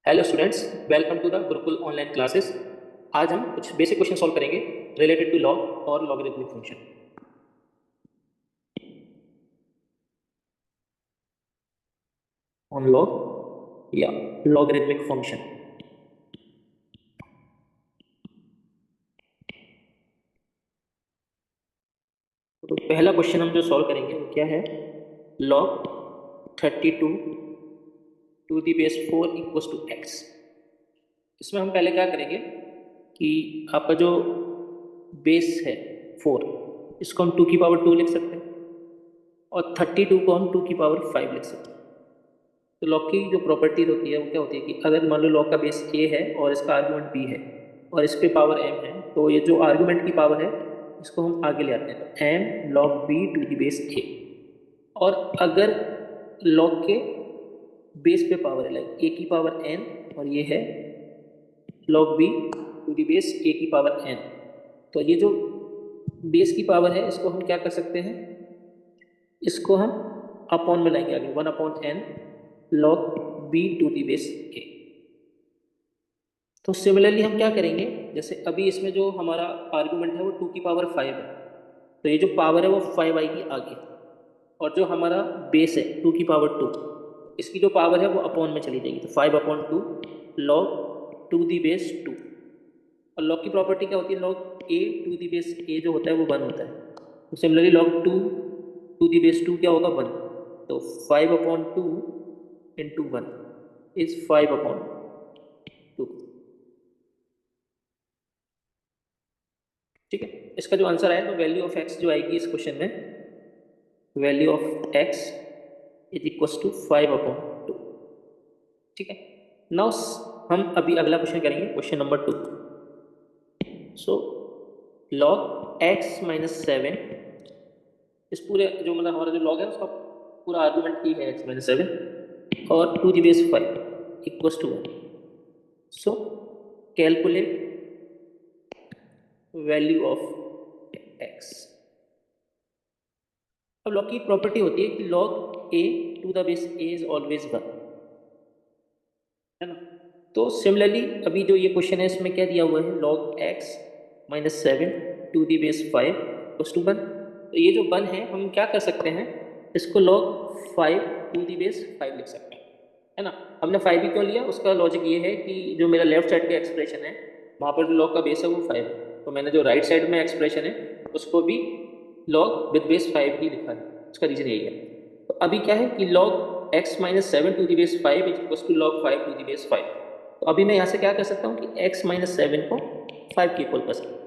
Hello students, welcome to the Gurukul online classes. आज हम कुछ बेसिक क्वेश्चन सॉल्व करेंगे रिलेटेड टू लॉग और लॉगरिथमिक फंक्शन। ऑन लॉग या लॉगरिथमिक फंक्शन। तो पहला क्वेश्चन हम जो सॉल्व करेंगे वो क्या है? Log 32 to the base 4 equals to x. इसमें हम पहले क्या करेंगे कि आपका जो बेस है 4, इसको हम 2 की पावर 2 लिख सकते हैं और 32 को हम 2 की पावर 5 लिख सकते हैं। तो लॉग की जो प्रॉपर्टी होती है वो क्या होती है कि अगर मान लो लॉग का बेस ए है और इसका आर्गुमेंट बी है और इस पे पावर एम है, तो ये जो आर्गुमेंट की पावर है इसको हम आगे ले आते हैं, तो M log b to the base a. और अगर लॉग के बेस पे पावर है लाइक ए की पावर एन और ये है log b to the base a की पावर एन, तो ये जो बेस की पावर है इसको हम क्या कर सकते हैं, इसको हम अपॉन में लाएंगे आगे, 1/n log b to the base a. तो सिमिलरली हम क्या करेंगे, जैसे अभी इसमें जो हमारा आर्गुमेंट है वो 2 की पावर 5 है, तो ये जो पावर है वो 5 आएगी आगे, और जो हमारा बेस है 2 की पावर 2, इसकी जो पावर है वो अपॉन में चली जाएगी, तो 5/2 लॉग टू दी बेस 2। और लॉग की प्रॉपर्टी क्या होती है, log a to the base a जो होता है वो 1 होता है। तो similarly log 2 to the base 2 क्या होगा, 1। तो 5/2 इंटू 1 इज 5/2। ठीक है, इसका जो आंसर आया तो वैल्यू ऑफ एक्स जो आएगी इस क्वेश्चन में, value of x is equal to 5/2। ठीक है, नाउ हम अभी अगला क्वेश्चन करेंगे, question number 2। So log x minus 7, इस पूरे जो मतलब हमारा जो लॉग है उसका पूरा आर्गुमेंट ही है एक्स माइनस 7 और to the base 5 equal to 1। So calculate value of x. अब लॉग की प्रॉपर्टी होती है कि log a to the base a is always 1, है ना। तो सिमिलरली अभी जो ये क्वेश्चन है इसमें क्या दिया हुआ है, log x minus 7 to the base 5 equals to 1। तो ये जो 1 है हम क्या कर सकते हैं, इसको log 5 टू द बेस 5 लिख सकते हैं, है ना। हमने 5 ही क्यों लिया, उसका लॉजिक ये है कि जो मेरा लेफ्ट साइड का एक्सप्रेशन है वहाँ पर जो लॉग का बेस है वो 5 है, तो मैंने जो राइट साइड में एक्सप्रेशन है उसको भी लॉग विद बेस 5 ही लिखा है, उसका रीजन यही है। तो अभी क्या है कि log x minus 7 to the base 5 is equal to log 5 to the base 5। तो अभी मैं यहाँ से क्या कर सकता हूँ कि एक्स माइनस 7 को 5 के इक्वल कर सकता हूँ।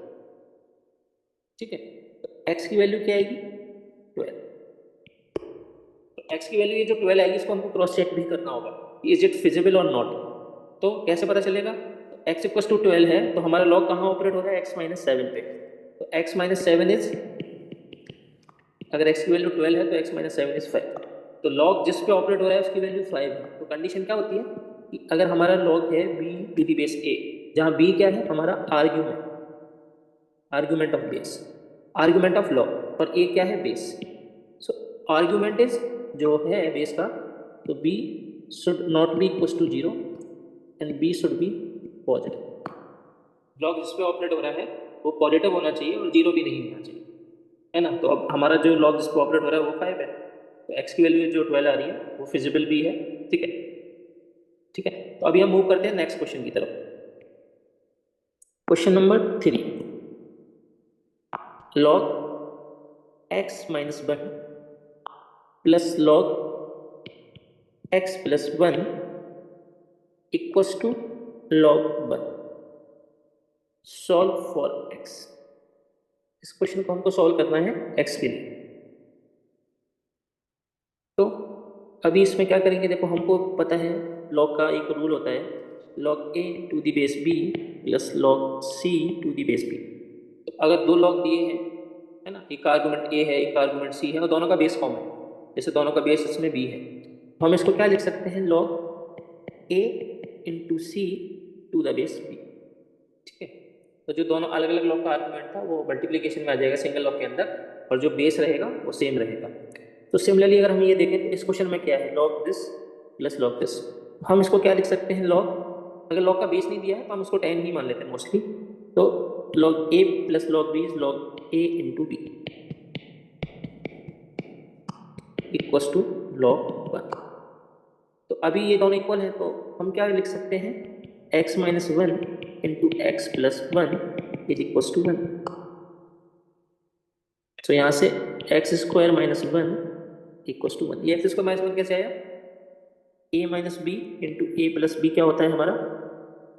ठीक है, तो एक्स की वैल्यू क्या आएगी, 12। तो एक्स की वैल्यू ये जो 12 आएगी इसको हमको क्रॉस चेक भी करना होगा, इज इट फिजिबल और नॉट। तो कैसे पता चलेगा, एक्स इक्वल टू 12 है तो हमारा लॉग कहाँ ऑपरेट हो रहा है, एक्स माइनस 7 पे। तो एक्स माइनस 7 इज, अगर एक्स की वैल्यू 12 है तो एक्स माइनस 7 इज 5। तो लॉग जिस पे ऑपरेट हो रहा है उसकी वैल्यू 5 है, तो कंडीशन क्या होती है कि अगर हमारा लॉग है बी टू द बेस ए, जहाँ बी क्या है हमारा argument, argument of base, argument of log, और ए क्या है बेस। सो आर्ग्यूमेंट इज जो है बेस का, तो b should not be equal to 0 and b should be positive. Log जिस पे ऑपरेट हो रहा है वो पॉजिटिव होना चाहिए और 0 भी नहीं होना चाहिए, है ना। तो अब हमारा जो लॉग जिस पे ऑपरेट हो रहा है वो 5 है, तो एक्स की वैल्यू जो 12 आ रही है वो फिजिबल भी है। ठीक है, ठीक है, तो अभी हम मूव करते हैं नेक्स्ट क्वेश्चन की तरफ। Question number 3, log x minus 1 plus log x plus 1 equals to log 1। Solve for x. इस क्वेश्चन को हमको सॉल्व करना है एक्स के लिए। तो अभी इसमें क्या करेंगे, देखो हमको पता है लॉग का एक रूल होता है, log a to the base b plus log c to the base b. तो अगर दो लॉग दिए हैं, है ना, एक आर्गुमेंट ए है एक आर्गुमेंट सी है और दोनों का बेस कॉमन है, जैसे दोनों का बेस इसमें बी है, तो हम इसको क्या लिख सकते हैं, log a into c to the base b. ठीक है, तो जो दोनों अलग अलग लॉग का आर्गुमेंट था वो मल्टीप्लीकेशन में आ जाएगा सिंगल लॉग के अंदर, और जो बेस रहेगा वो सेम रहेगा। तो सिमिलरली अगर हम ये देखें तो इस क्वेश्चन में क्या है, log this plus log this, हम इसको क्या लिख सकते हैं, लॉग अगर लॉग का बेस नहीं दिया है तो हम उसको 10 ही मान लेते हैं मोस्टली। तो log a plus log b is log a into b equals to log 1। तो अभी ये दोनों इक्वल है, तो हम क्या लिख सकते हैं, x minus one into x plus one is equals to 1। तो यहाँ से x square minus one equals to 1। ये एक्स स्क्वायर माइनस वन कैसे आया, a minus b into a plus b क्या होता है हमारा,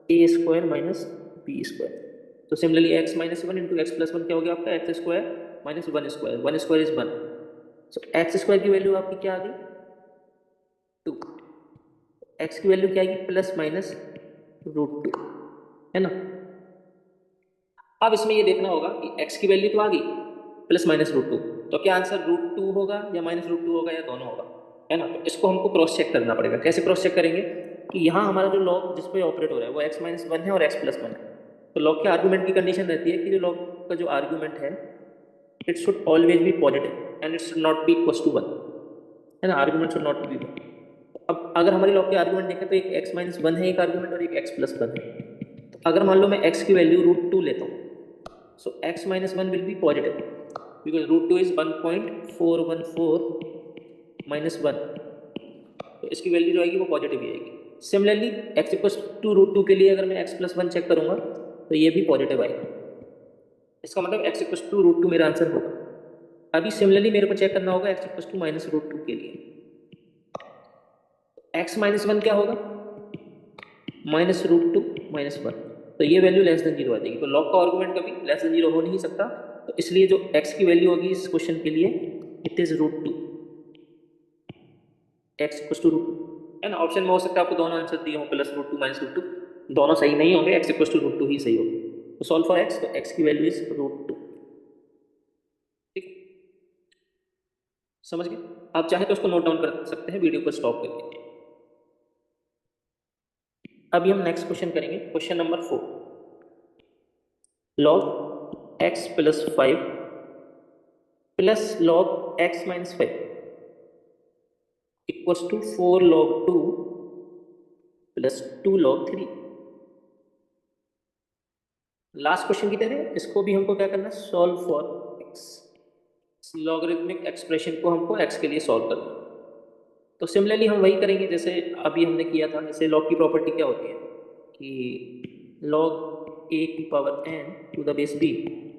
a square minus b square. तो similarly x minus one into x plus one क्या हो गया आपका, x square minus one square, one square is one. So x square की वैल्यू आपकी क्या आ गई, 2। एक्स की वैल्यू क्या आएगी, प्लस माइनस रूट 2, है ना। अब इसमें ये देखना होगा कि एक्स की वैल्यू तो आ गई प्लस माइनस रूट 2, तो क्या आंसर रूट 2 होगा या माइनस रूट 2 होगा या दोनों होगा, है ना। तो इसको हमको क्रॉस चेक करना पड़ेगा। कैसे क्रॉस चेक करेंगे कि यहाँ हमारा जो लॉग जिस पे ऑपरेट हो रहा है वो एक्स माइनस वन है और एक्स प्लस वन है। तो लॉग के आर्गूमेंट की कंडीशन रहती है कि जो लॉग का जो आर्गूमेंट है it should always be positive and it should not be equal to one, है ना। Argument should not be one. अब अगर हमारी लॉग के आर्गूमेंट देखें तो एक एक्स माइनस वन है एक आर्गूमेंट और एक एक्स प्लस वन है। तो अगर मान लो मैं एक्स की वैल्यू रूट 2 लेता हूँ, so x minus 1 will be positive because root 2 is 1.414 minus 1, तो इसकी वैल्यू जो आएगी वो पॉजिटिव ही आएगी। Similarly x equals to root 2 के लिए अगर मैं x प्लस वन चेक करूंगा तो ये भी पॉजिटिव आएगा। इसका मतलब x इक्वल्स टू रूट 2 मेरा आंसर होगा। अभी सिमिलरली मेरे को चेक करना होगा x equals to minus root 2 के लिए। x माइनस वन क्या होगा, माइनस रूट 2 माइनस वन, तो ये वैल्यू लेस देन जीरो आ जाएगी। तो लॉग का आर्गूमेंट कभी लेस देन जीरो हो नहीं सकता, तो इसलिए जो x की वैल्यू होगी इस क्वेश्चन के लिए it is root 2, x equals to root 2, है ना। ऑप्शन में हो सकता है आपको दोनों आंसर दिए हों, प्लस रूट 2 माइनस रूट 2, दोनों सही नहीं होंगे, x इक्वल्स टू रूट 2 ही सही होगा। तो सॉल्व फॉर x, तो x की वैल्यू इज रूट 2। ठीक है, समझ गए। आप चाहे तो उसको नोट डाउन कर सकते हैं वीडियो को स्टॉप करके। अभी हम नेक्स्ट क्वेश्चन करेंगे, question number 4। Log x plus 5 plus log x minus 5 equals to 4 log 2 plus 2 log 3। Last question की तरह इसको भी हमको क्या करना है, solve for x। Logarithmic expression को हमको x के लिए सॉल्व करना है। तो सिमिलरली हम वही करेंगे जैसे अभी हमने किया था। जैसे लॉग की प्रॉपर्टी क्या होती है कि लॉग a की power n to the base b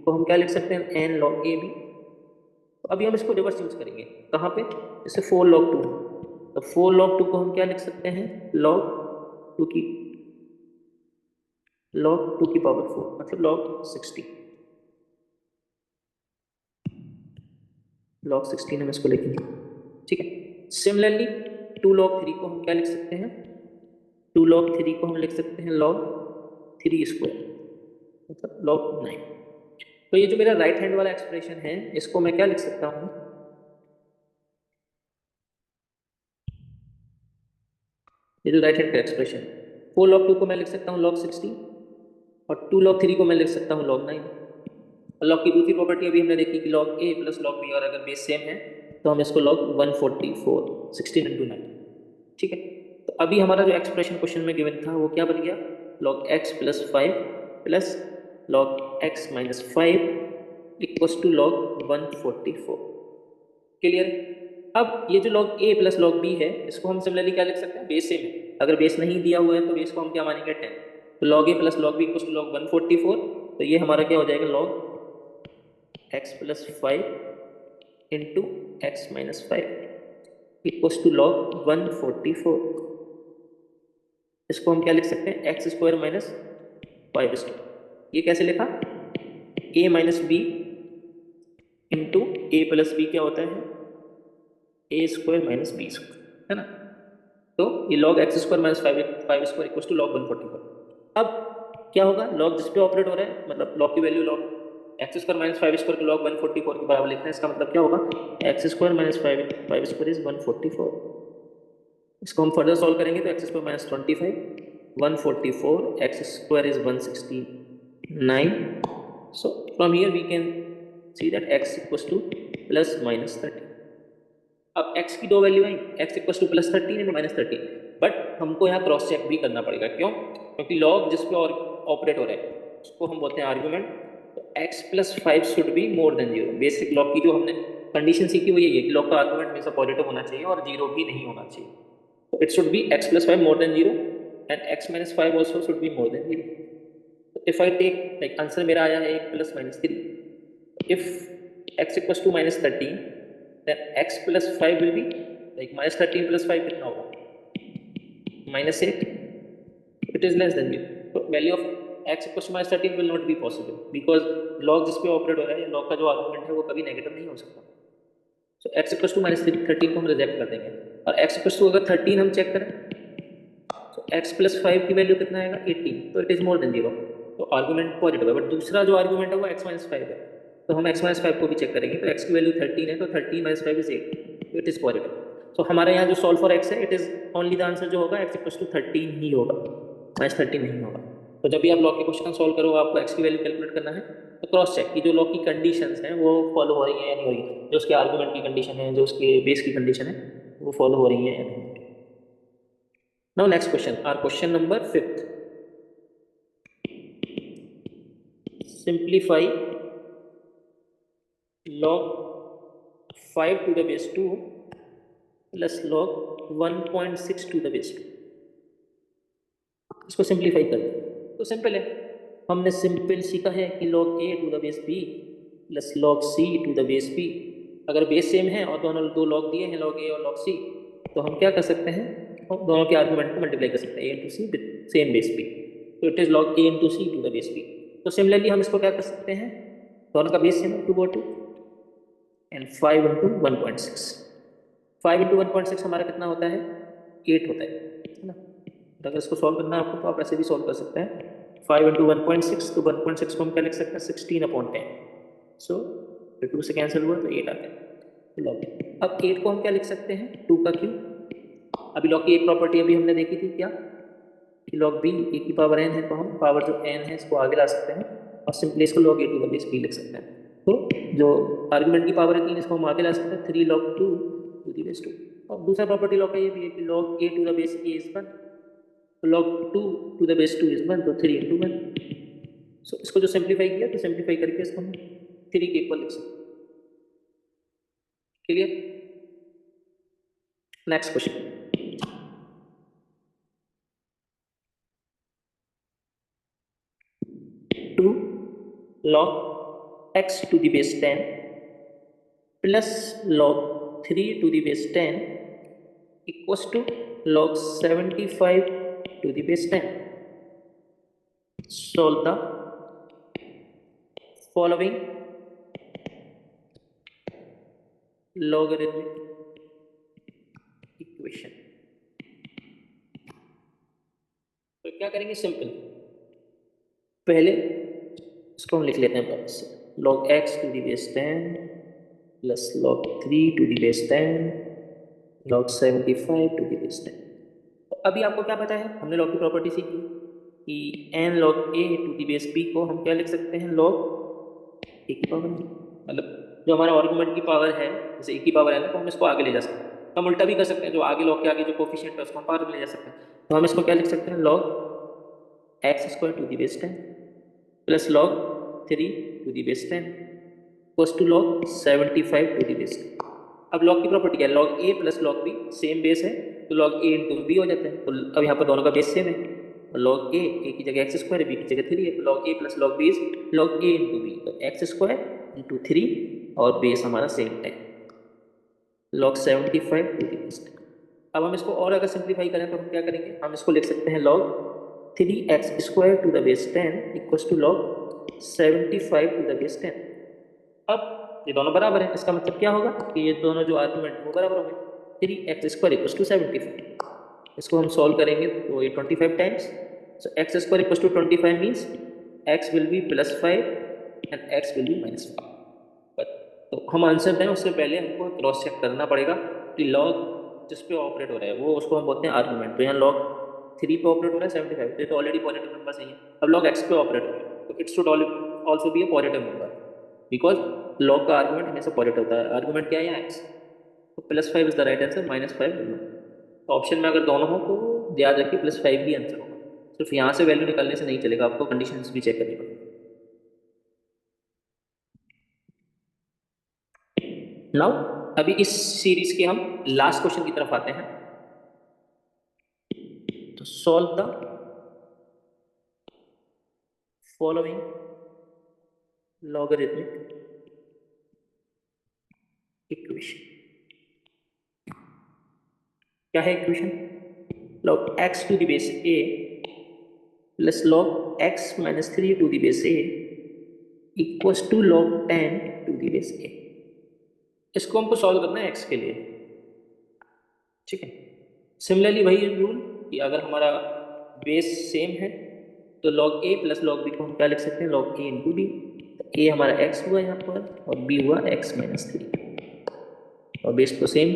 को हम क्या लिख सकते हैं, n log a b। तो अभी हम इसको रिवर्स यूज करेंगे, कहाँ पे, जैसे 4 log 2, तो 4 log 2 को हम क्या लिख सकते हैं, log 2 की पावर 4 मतलब log 60, log 16 हम इसको लिखेंगे। ठीक है, सिमिलरली 2 log 3 को हम क्या लिख सकते हैं, 2 log 3 को हम लिख सकते हैं log 3 स्क्वायर मतलब log 9। तो ये जो मेरा राइट हैंड वाला एक्सप्रेशन है इसको मैं क्या लिख सकता हूँ, ये जो राइट हैंड का एक्सप्रेशन है, 4 log 2 को मैं लिख सकता हूँ log 16 और 2 log 3 को मैं लिख सकता हूँ log 9। लॉग की दूसरी प्रॉपर्टी अभी हमने देखी कि log a plus log B, और अगर बेस सेम है तो हम इसको लॉग 144 16 इंटू 9। ठीक है, तो अभी हमारा जो एक्सप्रेशन क्वेश्चन में गिवन था वो क्या बन गया, log x plus 5 plus log x minus 5 equals to log 144। Clear. अब ये जो log a plus log b है इसको हम सिमिलरली क्या लिख सकते हैं, बेस सेम है। अगर बेस नहीं दिया हुआ है तो बेस को हम क्या मानेंगे, 10। तो log a plus log b equals to log 144, तो ये हमारा क्या हो जाएगा, log x plus 5 into x minus 5 equals to log 144। इसको हम क्या लिख सकते हैं, एक्स स्क्वायर माइनस 5 स्क्वायर। ये कैसे लिखा, a minus b into a plus b क्या होता है, a square minus b square, है ना। तो ये log x square minus 5 square equals to log 144। अब क्या होगा, लॉग जिस पे ऑपरेट हो रहा है मतलब लॉग की value log x square minus 5 square को लॉग 144 के बराबर लिखना है। इसका मतलब क्या होगा, x square minus 5 square is 144। इसको हम फर्दर सॉल्व करेंगे तो x square minus 25 144 x square is 169। So from here we can see that x equals to plus minus 30। अब x की दो वैल्यू आई, x equals to plus 13 and minus 13, but हमको यहाँ क्रॉस चेक भी करना पड़ेगा। क्यों, क्योंकि लॉग जिस पे ऑपरेट हो रहा है उसको हम बोलते हैं आर्गुमेंट। तो x plus five should be more than zero. Basic log की जो हमने कंडीशन सीखी वो यही है कि लॉग का आर्गुमेंट हमेशा पॉजिटिव होना चाहिए और जीरो भी नहीं होना चाहिए। तो it should be x plus five more than zero and x minus five also should be more than zero. If I take like answer मेरा आया है 1 plus minus three. If x equals to minus thirteen then x plus five will be like minus thirteen plus five कितना होगा minus eight. It is less than zero. So value of x equals to minus 13 will not be possible because log जिस पे operate हो रहा है log का जो argument है वो कभी नेगेटिव नहीं हो सकता। So x equals to minus 13 को हम रिजेक्ट कर देंगे और x equals to अगर 13 हम चेक करें तो x प्लस फाइव की वैल्यू कितना आएगा 18। तो it is more than zero. तो आर्गुमेंट पॉजिटिव है बट दूसरा जो आर्गुमेंट है वो x माइनस फाइव है। तो हम x माइनस फाइव को भी चेक करेंगे तो x की वैल्यू 13 है तो 13 माइनस फाइव इज 8। तो इट इज पॉजिटिव। तो हमारे यहाँ जो सॉल्व फॉर x है it is only the answer जो होगा x इक्वल्स टू 13 ही होगा माइनस 13 नहीं होगा। तो जब भी आप लॉग के क्वेश्चन सॉल्व करो आपको x की वैल्यू कैलकुलेट करना है तो क्रॉस चेक कि जो लॉग की कंडीशंस हैं वो फॉलो हो रही है या नहीं हो रही। जो उसके आर्गुमेंट की कंडीशन है जो उसके बेस की कंडीशन है वो फॉलो हो रही है या नहीं। Now next question are question number 5th। Simplify log 5 to the base 2 plus log 1.6 to the base 2। इसको सिंप्लीफाई कर दें तो सिंपल है। हमने सिंपल सीखा है कि log a to the base b plus log c to the base b। अगर बेस सेम है और दोनों दो log दिए हैं log a और log c तो हम क्या कर सकते हैं दोनों के आर्गुमेंट को मल्टीप्लाई कर सकते हैं a into c with same base b। तो it is log a into c to the base b। तो सिमिलरली हम इसको क्या कर सकते हैं दोनों का बेस सेम है 2/2 एंड 5 इंटू 1.6। 5 इंटू 1.6 हमारा कितना होता है 8 होता है ना। तो अगर इसको सॉल्व करना है आपको तो आप ऐसे भी सॉल्व कर सकते हैं 5 इंटू 1.6। तो 1.6 को हम क्या लिख सकते हैं 16/10। सो 2 से कैंसिल हुआ तो 8 आ गया लॉग। अब 8 को हम क्या लिख सकते हैं 2 का क्यूब। अभी लॉग की एक प्रॉपर्टी अभी हमने देखी थी क्या कि log b a की पावर n है तो हम पावर जो n है इसको आगे ला सकते हैं और सिंपली इसको log a to the base b लिख सकते हैं। तो जो आर्गुमेंट की पावर है 3 इसको हम आगे ला सकते हैं 3 log 2 टू द बेस 2। और दूसरा प्रॉपर्टी लॉग का ये भी है कि log a to the base a is 1 तो log 2 to the base 2 is 1 तो 3 इंटू 1। सो इसको जो सिंप्लीफाई किया तो सिंप्लीफाई करके इसको हम 3 के इक्वल लिख सकते हैं। Clear. Next question 2 log x to the base 10 plus log 3 to the base 10 equals to log 75 to the base 10. Solve the following logarithmic equation। तो क्या करेंगे सिंपल पहले इसको हम लिख लेते हैं वापस से log x to the base 10 plus log 3 to the base 10 log 75 to the base 10। तो अभी आपको क्या पता है हमने log की प्रॉपर्टी सीखी कि n log a to the base b को हम क्या लिख सकते हैं log a की पावर मतलब जो हमारा आर्गुमेंट की पावर है जैसे a की पावर है ना तो हम इसको आगे ले जा सकते हैं। हम उल्टा भी कर सकते हैं जो आगे log के आगे जो कोफिशिएंट है उसको हम पावर में ले जा सकते हैं। तो हम इसको क्या लिख सकते हैं log x square to the base 10 plus log 3 to the base 10 equals to log 75 to the base 10। अब log की प्रॉपर्टी क्या है log a plus log b same base है तो log a इंटू b हो जाता है। तो अब यहाँ पर दोनों का बेस सेम है log a की जगह x स्क्वायर है b की जगह 3 है तो log a plus log b is log a into b। तो x स्क्वायर इंटू 3 और बेस हमारा सेम है log 75 टू द बेस 10। अब हम इसको और अगर सिंप्लीफाई करें तो हम क्या करेंगे हम इसको लिख सकते हैं log 3x square to the base 10 equals to log 75 to the base 10। अब ये दोनों बराबर है इसका मतलब क्या होगा कि ये दोनों जो आर्गुमेंट वो बराबर होंगे 3x स्क्वायर इक्वल्स टू 75। इसको हम सॉल्व करेंगे तो ये 25 times so x square equals to 25 means x will be plus 5 and x will be minus 5। तो हम आंसर दें उससे पहले हमको क्रॉस चेक करना पड़ेगा कि लॉग जिस पे ऑपरेट हो रहा है वो उसको हम बोलते हैं आर्गुमेंट। तो यहाँ log 3 पे ऑपरेट हो रहा है 75 तो ऑलरेडी पॉजिटिव नंबर सही है। अब log x पे ऑपरेट हो रहा है तो it should also be a positive number because log का आर्गुमेंट हमेशा पॉजिटिव होता है। आर्गुमेंट क्या है यहाँ x तो +5 इज द राइट आंसर -5 तो ऑप्शन में अगर दोनों हो तो याद रखिए +5 ही आंसर होगा। सिर्फ यहाँ से वैल्यू निकालने से नहीं चलेगा, आपको कंडीशंस भी चेक करनी पड़ेगी। नाउ अभी इस सीरीज के हम लास्ट क्वेश्चन की तरफ आते हैं। तो solve the following logarithmic equation. क्या है equation? log x to the base a plus log x minus 3 to the base a equals to log 10 to the base a। इसको हमको सॉल्व करना है x के लिए, ठीक है। सिमिलरली वही रूल कि अगर हमारा बेस सेम है तो log a plus log b को हम क्या लिख सकते हैं? log a into b। a हमारा x हुआ यहाँ पर और b हुआ x माइनस 3 और बेस तो same,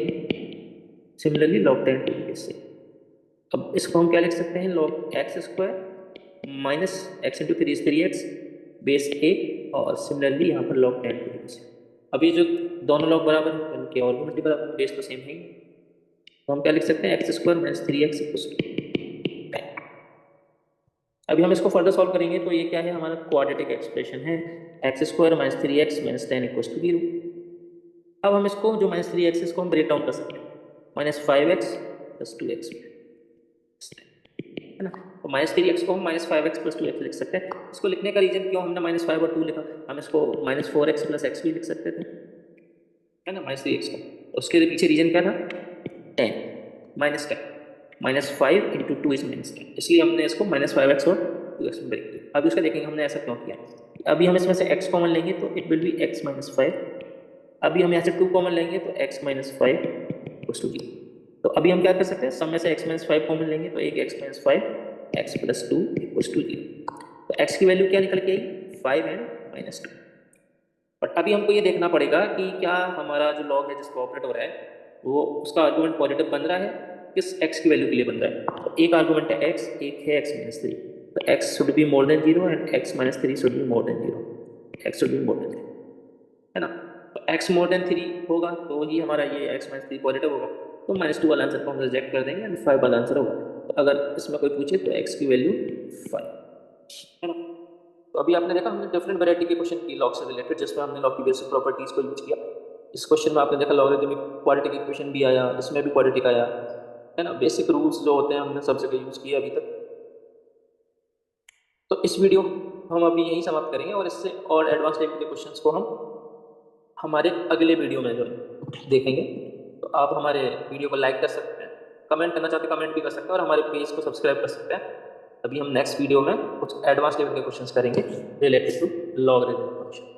similarly log 10 to the base a। अब इसको हम क्या लिख सकते हैं? log x square minus x into 3 is 3x base a और सिमिलरली यहाँ पर log 10 to the base a। अब ये जो दोनों लॉग बराबर हैं उनके आर्गुमेंट बराबर, बेस तो सेम है ही, तो हम क्या लिख सकते हैं? X square minus 3x equals to 10। अभी हम इसको फर्दर सॉल्व करेंगे तो ये क्या है? हमारा क्वाड्रेटिक एक्सप्रेशन है, x square minus 3x minus 10 equals to 0। अब हम इसको जो माइनस 3x इसको हम ब्रेक डाउन कर सकते हैं, माइनस 5x प्लस 2x है ना। तो माइनस 3x को हम माइनस 5x प्लस 2x लिख सकते हैं। इसको लिखने का रीजन क्यों हमने माइनस 5 और 2 लिखा? हम इसको माइनस 4x प्लस x भी लिख सकते थे, है ना, माइनस 3x को। उसके पीछे रीजन क्या था? 10 minus 10 minus 5 into 2 is minus 10, इसलिए हमने इसको माइनस 5x और 2x में ब्रेक किया। अभी उसका देखेंगे हमने ऐसा क्यों किया। अभी हम इसमें से x कॉमन लेंगे तो it will be x minus 5। अभी हम यहाँ से 2 कॉमन लेंगे तो x माइनस 5 इक्वल्स टू 0। तो अभी हम क्या कर सकते हैं? सब में से x माइनस 5 कॉमन लेंगे तो एक x minus 5 x plus 2 equals to 0। तो x की वैल्यू क्या निकल के आई? 5 एंड माइनस 2। बट अभी हमको ये देखना पड़ेगा कि क्या हमारा जो लॉग है जिसका ऑपरेट हो रहा है वो उसका आर्गूमेंट पॉजिटिव बन रहा है, किस x की वैल्यू के लिए बन रहा है। तो एक आर्गूमेंट है x, एक है x माइनस 3। तो x should be more then 0 and x minus 3 should be more then 0। x should be more then 0, है ना। तो x मोर देन 3 होगा तो ही हमारा ये x माइनस 3 पॉजिटिव होगा। तो माइनस 2 वाला आंसर को हम रिजेक्ट कर देंगे एंड 5 वाला आंसर होगा। तो अगर इसमें कोई पूछे तो x की वैल्यू 5, है ना। तो अभी आपने देखा हमने डिफरेंट वैरायटी के क्वेश्चन की लॉग से रिलेटेड, जिसमें हमने लॉग की बेसिक प्रॉपर्टीज को यूज किया। इस क्वेश्चन में आपने देखा लॉगरिथमिक क्वाड्रेटिक इक्वेशन भी आया, इसमें भी क्वाड्रेटिक आया, है ना। बेसिक रूल्स जो होते हैं हमने सब जगह यूज किए अभी तक। तो इस वीडियो हम अभी यही समाप्त करेंगे और इससे और एडवांस लेवल के क्वेश्चंस को हम हमारे अगले वीडियो में जो है देखेंगे। तो आप हमारे वीडियो को लाइक कर सकते हैं, कमेंट करना चाहते हैं कमेंट भी कर सकते हैं और हमारे पेज को सब्सक्राइब कर सकते हैं। अभी हम नेक्स्ट वीडियो में कुछ एडवांस लेवल के क्वेश्चंस करेंगे रिलेटेड टू लॉगरिथमिक फंक्शन।